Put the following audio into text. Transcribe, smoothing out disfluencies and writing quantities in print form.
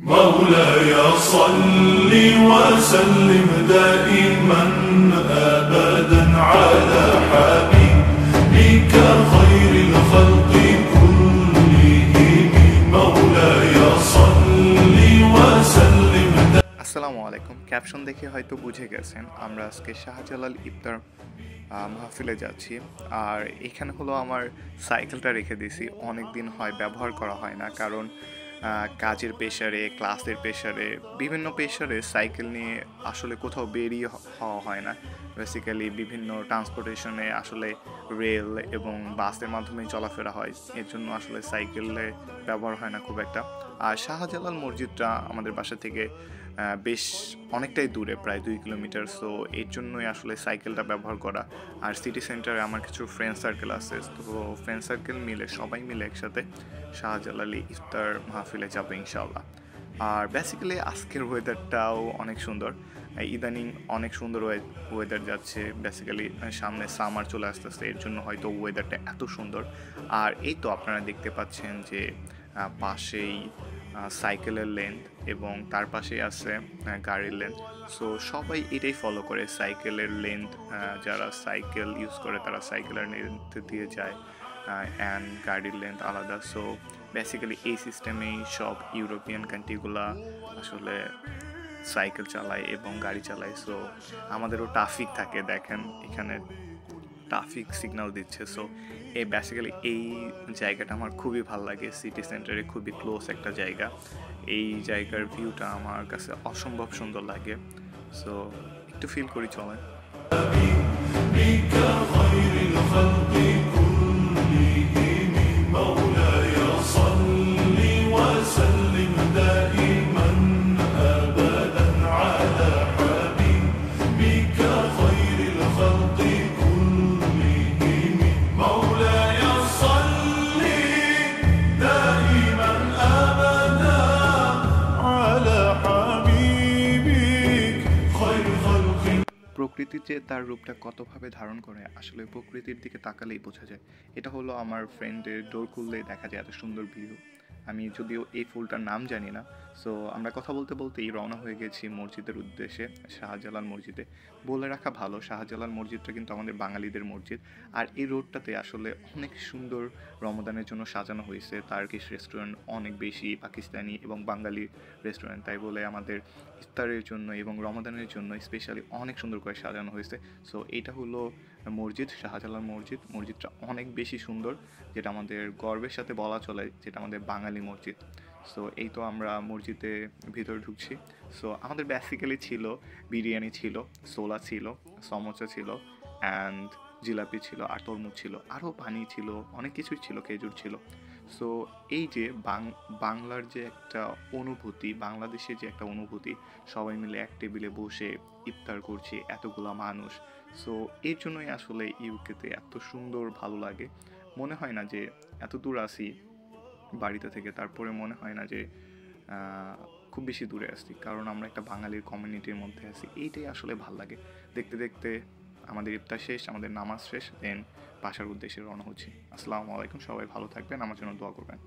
مولاي صل وسلم دائما أبدا على حبيبك خير الخلق كلهم مولاي صل وسلم আসসালামু আলাইকুম। ক্যাপশন দেখে হয়তো বুঝে গেছেন আমরা আজকে শাহজালাল ইফতার মাহফিলে যাচ্ছি। আর এখানে হলো আমার সাইকেলটা রেখে দিয়েছি, অনেক দিন হয় ব্যবহার করা হয় না, কারণ কাজের প্রেশারে, ক্লাসের প্রেশারে, বিভিন্ন প্রেশারে সাইকেল নিয়ে আসলে কোথাও বেরিয়ে হওয়া হয় না। বেসিক্যালি বিভিন্ন ট্রান্সপোর্টেশনে আসলে রেল এবং বাসের মাধ্যমে চলাফেরা হয়, এর জন্য আসলে সাইকেলে ব্যবহার হয় না খুব একটা। আর শাহজালাল মসজিদটা আমাদের বাসা থেকে বেশ অনেকটাই দূরে, প্রায় 2 কিলোমিটার। সো এর জন্যই আসলে সাইকেলটা ব্যবহার করা। আর সিটি সেন্টারে আমার কিছু ফ্রেন্ড সার্কেল আছে, তো ফ্রেন্ড সার্কেল মিলে সবাই মিলে একসাথে শাহজালালি ইফতার মাহফিলে যাবো ইনশাআল্লাহ। আর বেসিক্যালি আজকের ওয়েদারটাও অনেক সুন্দর, ইদানিং অনেক সুন্দর ওয়েদার যাচ্ছে। বেসিক্যালি সামনে সামার চলে আসতেছে, এর জন্য হয়তো ওয়েদারটা এত সুন্দর। আর এই তো আপনারা দেখতে পাচ্ছেন যে পাশেই সাইকেলের লেন্থ এবং তার পাশেই আছে গাড়ির লেন্থ। সো সবাই এটাই ফলো করে, সাইকেলের লেন্থ, যারা সাইকেল ইউজ করে তারা সাইকেলের লেন্থ দিয়ে যায় অ্যান্ড গাড়ির লেন্থ আলাদা। সো বেসিক্যালি এই সিস্টেমেই সব ইউরোপিয়ান কান্ট্রিগুলা আসলে সাইকেল চালায় এবং গাড়ি চালায়। সো আমাদেরও ট্রাফিক থাকে, দেখেন এখানে ট্রাফিক সিগন্যাল দিচ্ছে। সো বেসিক্যালি এই জায়গাটা আমার খুবই ভালো লাগে, সিটি সেন্টারে খুবই ক্লোজ একটা জায়গা। এই জায়গার ভিউটা আমার কাছে অসম্ভব সুন্দর লাগে। সো একটু ফিল করি, চলেন। প্রকৃতি যে তার রূপটা কতভাবে ধারণ করে আসলে প্রকৃতির দিকে তাকালেই বোঝা যায়। এটা হলো আমার ফ্রেন্ডের ডোর খুললেই দেখা যায় এত সুন্দর ভিউ। আমি যদিও এই ফুলটার নাম জানি না। সো আমরা কথা বলতে বলতেই রওনা হয়ে গেছি মসজিদের উদ্দেশ্যে, শাহজালাল মসজিদে। বলে রাখা ভালো, শাহজালাল মসজিদটা কিন্তু আমাদের বাঙালিদের মসজিদ। আর এই রোডটাতে আসলে অনেক সুন্দর রমদানের জন্য সাজানো হয়েছে। টার্কিশ রেস্টুরেন্ট অনেক বেশি, পাকিস্তানি এবং বাঙালি রেস্টুরেন্ট, তাই বলে আমাদের ইফতারের জন্য এবং রমাদানের জন্য স্পেশালি অনেক সুন্দর করে সাজানো হয়েছে। সো এইটা হলো মসজিদ, শাহজালাল মসজিদ। মসজিদটা অনেক বেশি সুন্দর, যেটা আমাদের গর্বের সাথে বলা চলে, যেটা আমাদের বাঙালি মসজিদ। সো এই তো আমরা মসজিদে ভিতরে ঢুকছি। সো আমাদের বেসিক্যালি ছিল বিরিয়ানি ছিল, সোলা ছিল, সমোসা ছিল অ্যান্ড জিলাপি ছিল, আর তরমুজ ছিল, আরও পানি ছিল, অনেক কিছুই ছিল, খেজুর ছিল। সো এই যে বাংলার যে একটা অনুভূতি, বাংলাদেশের যে একটা অনুভূতি, সবাই মিলে এক টেবিলে বসে ইফতার করছি এতগুলা মানুষ। সো এর জন্যই আসলে ইউকেতে এত সুন্দর ভালো লাগে। মনে হয় না যে এত দূর আসি বাড়িতে থেকে, তারপরে মনে হয় না যে খুব বেশি দূরে আসছি, কারণ আমরা একটা বাঙালির কমিউনিটির মধ্যে আছি। এইটাই আসলে ভালো লাগে। দেখতে দেখতে আমাদের ইফতার শেষ, আমাদের নামাজ শেষ, দেন বাসার উদ্দেশ্যে রওনা হচ্ছি। আসসালামু আলাইকুম, সবাই ভালো থাকবেন, আমার জন্য দোয়া করবেন।